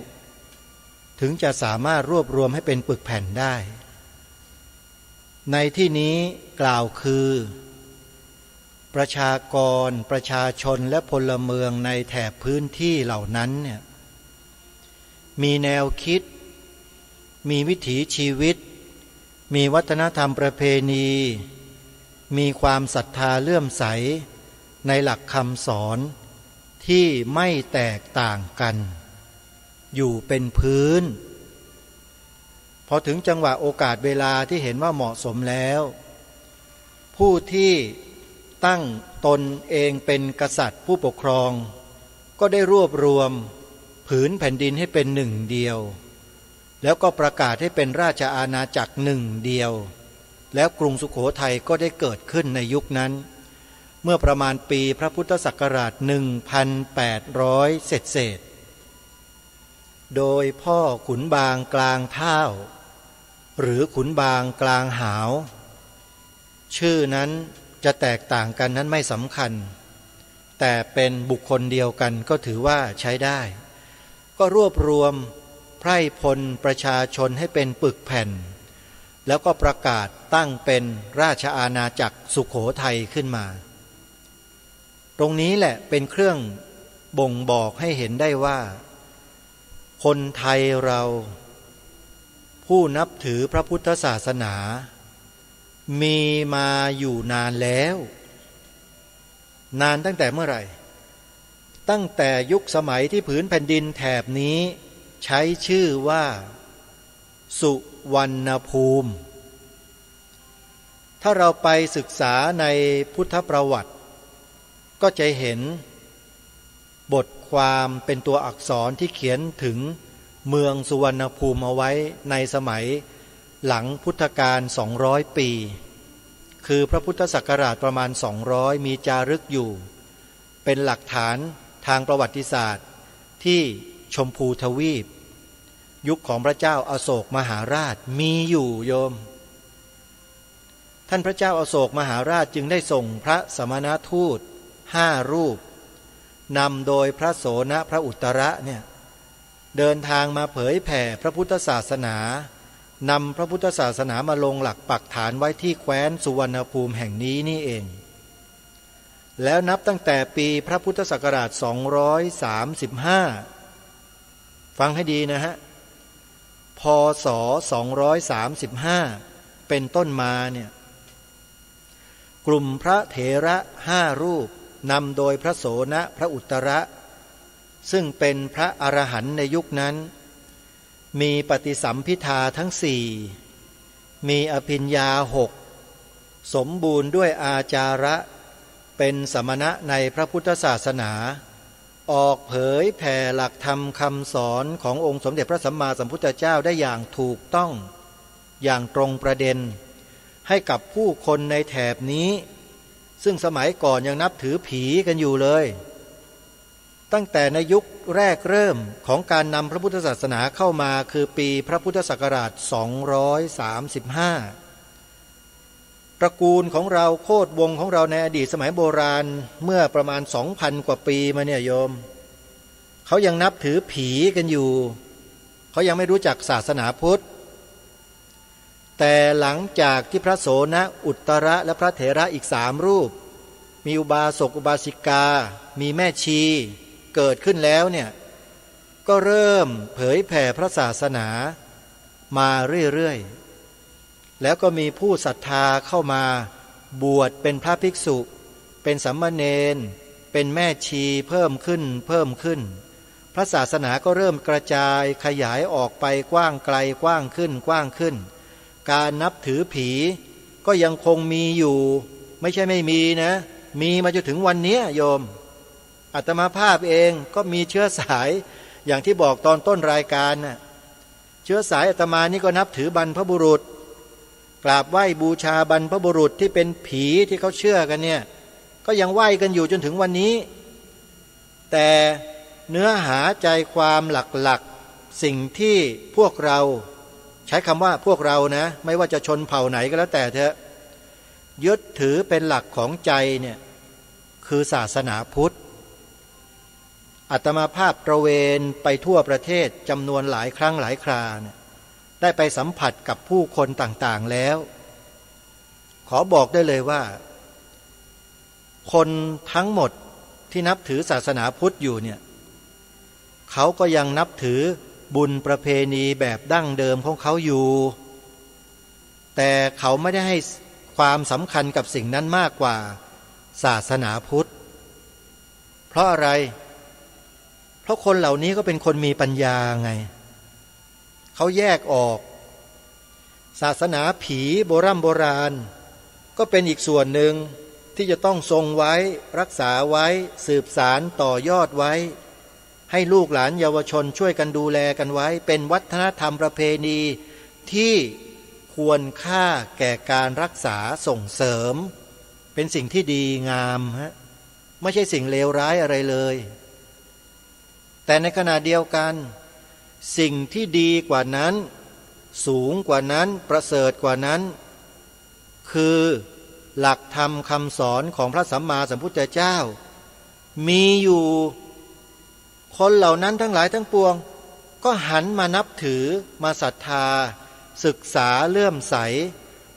ถึงจะสามารถรวบรวมให้เป็นปึกแผ่นได้ในที่นี้กล่าวคือประชากรประชาชนและพลเมืองในแถบพื้นที่เหล่านั้นเนี่ยมีแนวคิดมีวิถีชีวิตมีวัฒนธรรมประเพณีมีความศรัทธาเลื่อมใสในหลักคำสอนที่ไม่แตกต่างกันอยู่เป็นพื้นพอถึงจังหวะโอกาสเวลาที่เห็นว่าเหมาะสมแล้วผู้ที่ตั้งตนเองเป็นกษัตริย์ผู้ปกครองก็ได้รวบรวมผืนแผ่นดินให้เป็นหนึ่งเดียวแล้วก็ประกาศให้เป็นราชอาณาจักรหนึ่งเดียวแล้วกรุงสุโขทัยก็ได้เกิดขึ้นในยุคนั้นเมื่อประมาณปีพระพุทธศักราช 1,800 เศษโดยพ่อขุนบางกลางเท้าหรือขุนบางกลางหาวชื่อนั้นจะแตกต่างกันนั้นไม่สำคัญแต่เป็นบุคคลเดียวกันก็ถือว่าใช้ได้ก็รวบรวมไพร่พลประชาชนให้เป็นปึกแผ่นแล้วก็ประกาศตั้งเป็นราชอาณาจักรสุโขทัยขึ้นมาตรงนี้แหละเป็นเครื่องบ่งบอกให้เห็นได้ว่าคนไทยเราผู้นับถือพระพุทธศาสนามีมาอยู่นานแล้วนานตั้งแต่เมื่อไหร่ตั้งแต่ยุคสมัยที่ผืนแผ่นดินแถบนี้ใช้ชื่อว่าสุวรรณภูมิถ้าเราไปศึกษาในพุทธประวัติก็จะเห็นบทความเป็นตัวอักษรที่เขียนถึงเมืองสุวรรณภูมิเอาไว้ในสมัยหลังพุทธกาล200 ปีคือพระพุทธศักราชประมาณ200มีจารึกอยู่เป็นหลักฐานทางประวัติศาสตร์ที่ชมพูทวีปยุคของพระเจ้าอโศกมหาราชมีอยู่โยมท่านพระเจ้าอโศกมหาราชจึงได้ส่งพระสมณทูต5 รูปนำโดยพระโสนพระอุตระเนี่ยเดินทางมาเผยแผ่พระพุทธศาสนานำพระพุทธศาสนามาลงหลักปักฐานไว้ที่แคว้นสุวรรณภูมิแห่งนี้นี่เองแล้วนับตั้งแต่ปีพระพุทธศักราช235ฟังให้ดีนะฮะพ.ศ. 235เป็นต้นมาเนี่ยกลุ่มพระเถระ5 รูปนำโดยพระโสนพระอุตระซึ่งเป็นพระอรหันต์ในยุคนั้นมีปฏิสัมภิทาทั้ง4มีอภิญญา6สมบูรณ์ด้วยอาจาระเป็นสมณะในพระพุทธศาสนาออกเผยแผ่หลักธรรมคำสอนขององค์สมเด็จพระสัมมาสัมพุทธเจ้าได้อย่างถูกต้องอย่างตรงประเด็นให้กับผู้คนในแถบนี้ซึ่งสมัยก่อนยังนับถือผีกันอยู่เลยตั้งแต่ในยุคแรกเริ่มของการนำพระพุทธศาสนาเข้ามาคือปีพระพุทธศักราช235ตระกูลของเราโคตรวงของเราในอดีตสมัยโบราณเมื่อประมาณ 2,000 กว่าปีมาเนี่ยโยมเขายังนับถือผีกันอยู่เขายังไม่รู้จักศาสนาพุทธแต่หลังจากที่พระโสนอุตระและพระเถระอีก3 รูปมีอุบาสกอุบาสิกามีแม่ชีเกิดขึ้นแล้วเนี่ยก็เริ่มเผยแผ่พระศาสนามาเรื่อยๆแล้วก็มีผู้ศรัทธาเข้ามาบวชเป็นพระภิกษุเป็นสามเณรเป็นแม่ชีเพิ่มขึ้นพระศาสนาก็เริ่มกระจายขยายออกไปกว้างไกลกว้างขึ้นการนับถือผีก็ยังคงมีอยู่ไม่ใช่ไม่มีนะมีมาจนถึงวันนี้โยม อาตมาภาพเองก็มีเชื้อสายอย่างที่บอกตอนต้นรายการน่ะเชื้อสายอาตมานี่ก็นับถือบรรพบุรุษกราบไหว้บูชาบรรพบุรุษที่เป็นผีที่เขาเชื่อกันเนี่ยก็ยังไหว้กันอยู่จนถึงวันนี้แต่เนื้อหาใจความหลักๆสิ่งที่พวกเราใช้คำว่าพวกเรานะไม่ว่าจะชนเผ่าไหนก็แล้วแต่เถอะยึดถือเป็นหลักของใจเนี่ยคือศาสนาพุทธอาตมาภาพตระเวนไปทั่วประเทศจำนวนหลายครั้งหลายคราเนี่ยได้ไปสัมผัสกับผู้คนต่างๆแล้วขอบอกได้เลยว่าคนทั้งหมดที่นับถือศาสนาพุทธอยู่เนี่ยเขาก็ยังนับถือบุญประเพณีแบบดั้งเดิมของเขาอยู่แต่เขาไม่ได้ให้ความสำคัญกับสิ่งนั้นมากกว่าศาสนาพุทธเพราะอะไรเพราะคนเหล่านี้ก็เป็นคนมีปัญญาไงเขาแยกออกศาสนาผีโบราณก็เป็นอีกส่วนหนึ่งที่จะต้องทรงไว้รักษาไว้สืบสารต่อยอดไว้ให้ลูกหลานเยาวชนช่วยกันดูแลกันไว้เป็นวัฒนธรรมประเพณีที่ควรค่าแก่การรักษาส่งเสริมเป็นสิ่งที่ดีงามฮะไม่ใช่สิ่งเลวร้ายอะไรเลยแต่ในขณะเดียวกันสิ่งที่ดีกว่านั้นสูงกว่านั้นประเสริฐกว่านั้นคือหลักธรรมคำสอนของพระสัมมาสัมพุทธเจ้ามีอยู่คนเหล่านั้นทั้งหลายทั้งปวงก็หันมานับถือมาศรัทธาศึกษาเลื่อมใส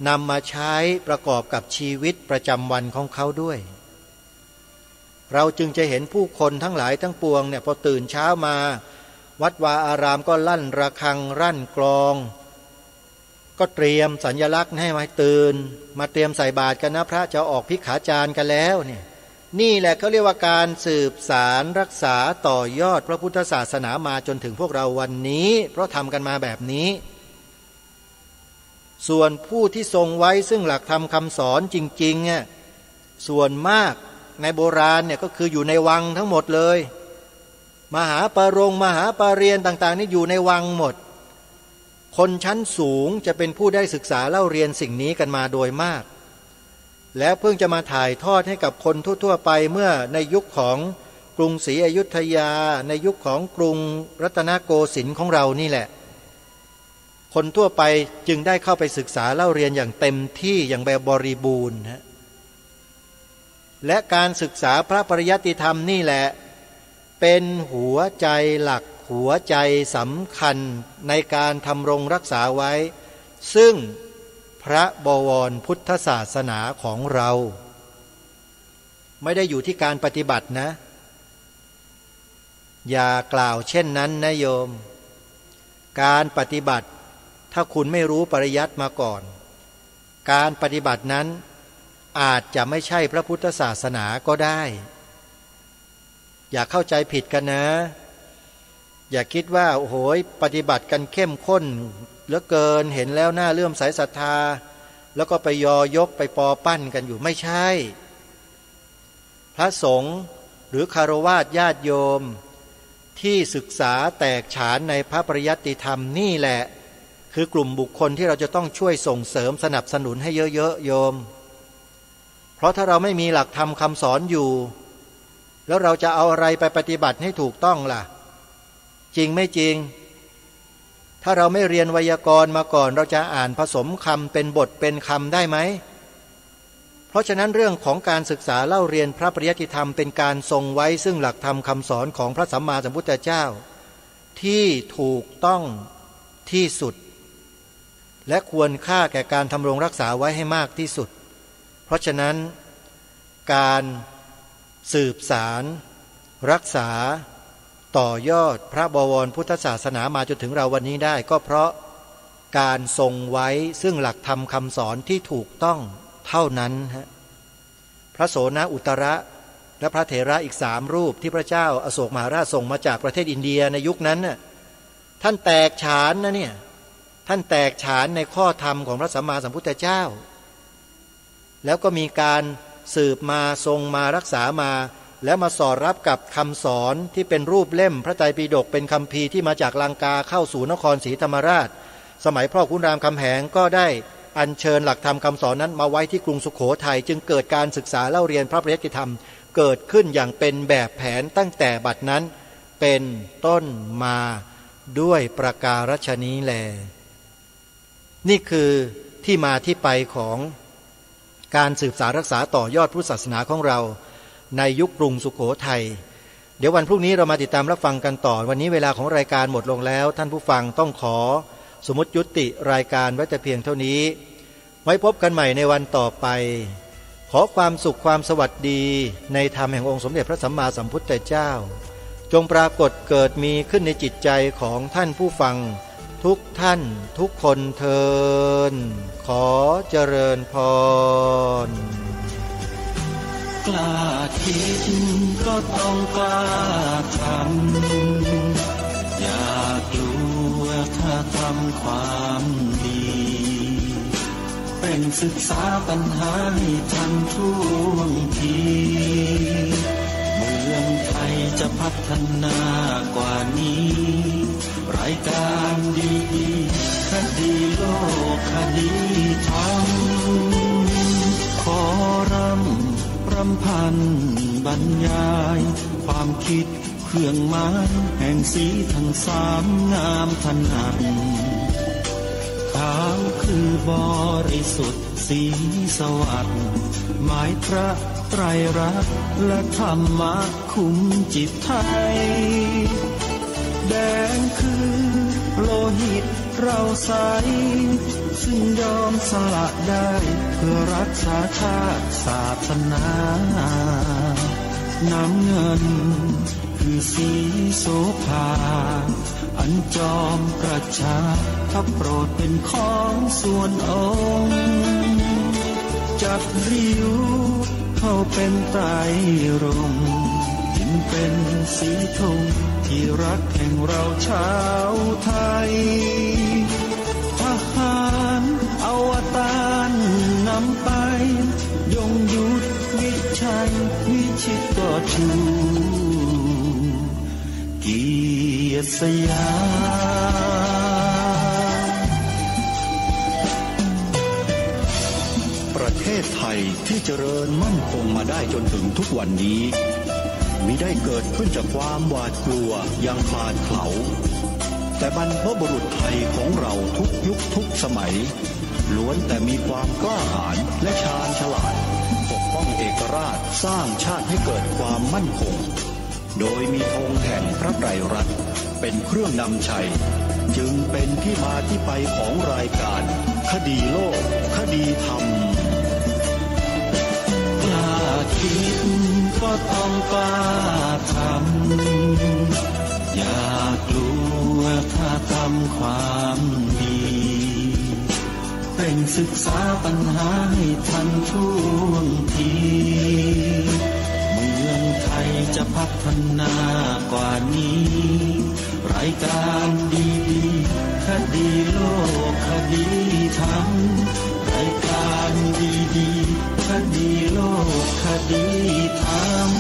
นำมาใช้ประกอบกับชีวิตประจำวันของเขาด้วยเราจึงจะเห็นผู้คนทั้งหลายทั้งปวงเนี่ยพอตื่นเช้ามาวัดวาอารามก็ลั่นระฆังรั่นกลองก็เตรียมสัญลักษณ์ให้มาตื่นมาเตรียมใส่บาตรกันนะพระจะออกภิกขาจารกันแล้วเนี่ยนี่แหละเขาเรียกว่าการสืบสารรักษาต่อยอดพระพุทธศาสนามาจนถึงพวกเราวันนี้เพราะทำกันมาแบบนี้ส่วนผู้ที่ทรงไว้ซึ่งหลักธรรมคำสอนจริงๆเนี่ยส่วนมากในโบราณเนี่ยก็คืออยู่ในวังทั้งหมดเลยมหาปาเรียนต่างๆนี่อยู่ในวังหมดคนชั้นสูงจะเป็นผู้ได้ศึกษาเล่าเรียนสิ่งนี้กันมาโดยมากแล้วเพิ่งจะมาถ่ายทอดให้กับคนทั่วๆไปเมื่อในยุคของกรุงศรีอยุธยาในยุคของกรุงรัตนโกสินทร์ของเรานี่แหละคนทั่วไปจึงได้เข้าไปศึกษาเล่าเรียนอย่างเต็มที่อย่างแบบบริบูรณ์นะและการศึกษาพระปริยัติธรรมนี่แหละเป็นหัวใจหลักหัวใจสำคัญในการทำรงรักษาไว้ซึ่งพระบวรพุทธศาสนาของเราไม่ได้อยู่ที่การปฏิบัตินะอย่ากล่าวเช่นนั้นนะโยมการปฏิบัติถ้าคุณไม่รู้ปริยัติมาก่อนการปฏิบัตินั้นอาจจะไม่ใช่พระพุทธศาสนาก็ได้อย่าเข้าใจผิดกันนะอย่าคิดว่าโอ้โหปฏิบัติกันเข้มข้นเหลือเกินเห็นแล้วน่าเลื่อมใสศรัทธาแล้วก็ไปยอยกไปปอปั้นกันอยู่ไม่ใช่พระสงฆ์หรือคฤหัสถ์ญาติโยมที่ศึกษาแตกฉานในพระปริยัติธรรมนี่แหละคือกลุ่มบุคคลที่เราจะต้องช่วยส่งเสริมสนับสนุนให้เยอะๆโยมเพราะถ้าเราไม่มีหลักธรรมคำสอนอยู่แล้วเราจะเอาอะไรไปปฏิบัติให้ถูกต้องล่ะจริงไม่จริงถ้าเราไม่เรียนไวยากรณ์มาก่อนเราจะอ่านผสมคำเป็นบทเป็นคำได้ไหมเพราะฉะนั้นเรื่องของการศึกษาเล่าเรียนพระปริยัติธรรมเป็นการทรงไว้ซึ่งหลักธรรมคำสอนของพระสัมมาสัมพุทธเจ้าที่ถูกต้องที่สุดและควรค่าแก่การทำรงรักษาไว้ให้มากที่สุดเพราะฉะนั้นการสืบสารรักษาต่อยอดพระบวรพุทธศาสนามาจนถึงเราวันนี้ได้ก็เพราะการทรงไว้ซึ่งหลักธรรมคำสอนที่ถูกต้องเท่านั้นฮะพระโสนอุตระและพระเถระอีก3รูปที่พระเจ้าอโศกมหาราชส่งมาจากประเทศอินเดียในยุคนั้นน่ะท่านแตกฉานนะเนี่ยท่านแตกฉานในข้อธรรมของพระสัมมาสัมพุทธเจ้าแล้วก็มีการสืบมาทรงมารักษามา แล้วมาสอดรับกับคำสอนที่เป็นรูปเล่มพระไตรปิฎกเป็นคัมภีร์ที่มาจากลังกาเข้าสู่นครศรีธรรมราชสมัยพ่อขุนรามคำแหงก็ได้อัญเชิญหลักธรรมคำสอนนั้นมาไว้ที่กรุงสุโขทัยจึงเกิดการศึกษาเล่าเรียนพระปริยัติธรรมเกิดขึ้นอย่างเป็นแบบแผนตั้งแต่บัดนั้นเป็นต้นมาด้วยประการฉนี้แลนี่คือที่มาที่ไปของการสืบสานรักษาต่อยอดพุทธศาสนาของเราในยุคกรุงสุโขทัยเดี๋ยววันพรุ่งนี้เรามาติดตามรับฟังกันต่อวันนี้เวลาของรายการหมดลงแล้วท่านผู้ฟังต้องขอสมมุติยุติรายการไว้แต่เพียงเท่านี้ไว้พบกันใหม่ในวันต่อไปขอความสุขความสวัสดีในธรรมแห่งองค์สมเด็จพระสัมมาสัมพุทธเจ้าจงปรากฏเกิดมีขึ้นในจิตใจของท่านผู้ฟังทุกท่านทุกคนเทินขอเจริญพรกล้าคิดก็ต้องกล้าทำอย่ากลัวถ้าทำความดีเป็นศึกษาปัญหาให้ทันท่วงทีเมืองไทยจะพัฒนากว่านี้รายการดีๆคดีโลกคดีธรรมขอรำพันบรรยายความคิดเครื่องหมายแห่งสีทั้งสามงามถนัดขาวคือบริสุทธิ์สีสวัสดิ์หมายพระไตรรัตน์และธรรมะคุ้มจิตไทยแดงคือโลหิตเราใสซึ่งยอมสละได้เพื่อรักษาชาติศาสนาน้ำเงินคือสีโสภาอันจอมกระชากถ้าโปรดเป็นของส่วนองค์จับริ้วเข้าเป็นไตรรงค์จึงเป็นสีธงที่รักแห่งเราชาวไทยทหารอวตารนำไปยงยุทธวิชัยวิชิตก็ชูเกียรติสยามประเทศไทยที่เจริญมั่นคงมาได้จนถึงทุกวันนี้มิได้เกิดขึ้นจากความหวาดกลัวอย่างคลาดเขลาแต่บรรพบุรุษไทยของเราทุกยุคทุกสมัยล้วนแต่มีความกล้าหาญและชาญฉลาดปกป้องเอกราชสร้างชาติให้เกิดความมั่นคงโดยมีธงแห่งพระไตรรัตน์เป็นเครื่องนำชัยจึงเป็นที่มาที่ไปของรายการคดีโลกคดีธรรมกล้าคิดก็ต้องกล้าทำอย่ากลัวถ้าทำความดีเป็นศึกษาปัญหาให้ทันท่วงทีเมืองไทยจะพัฒนากว่านี้รายการดีๆคดีโลกคดีธรรมรายการดีๆคดีโลกคดีธรรม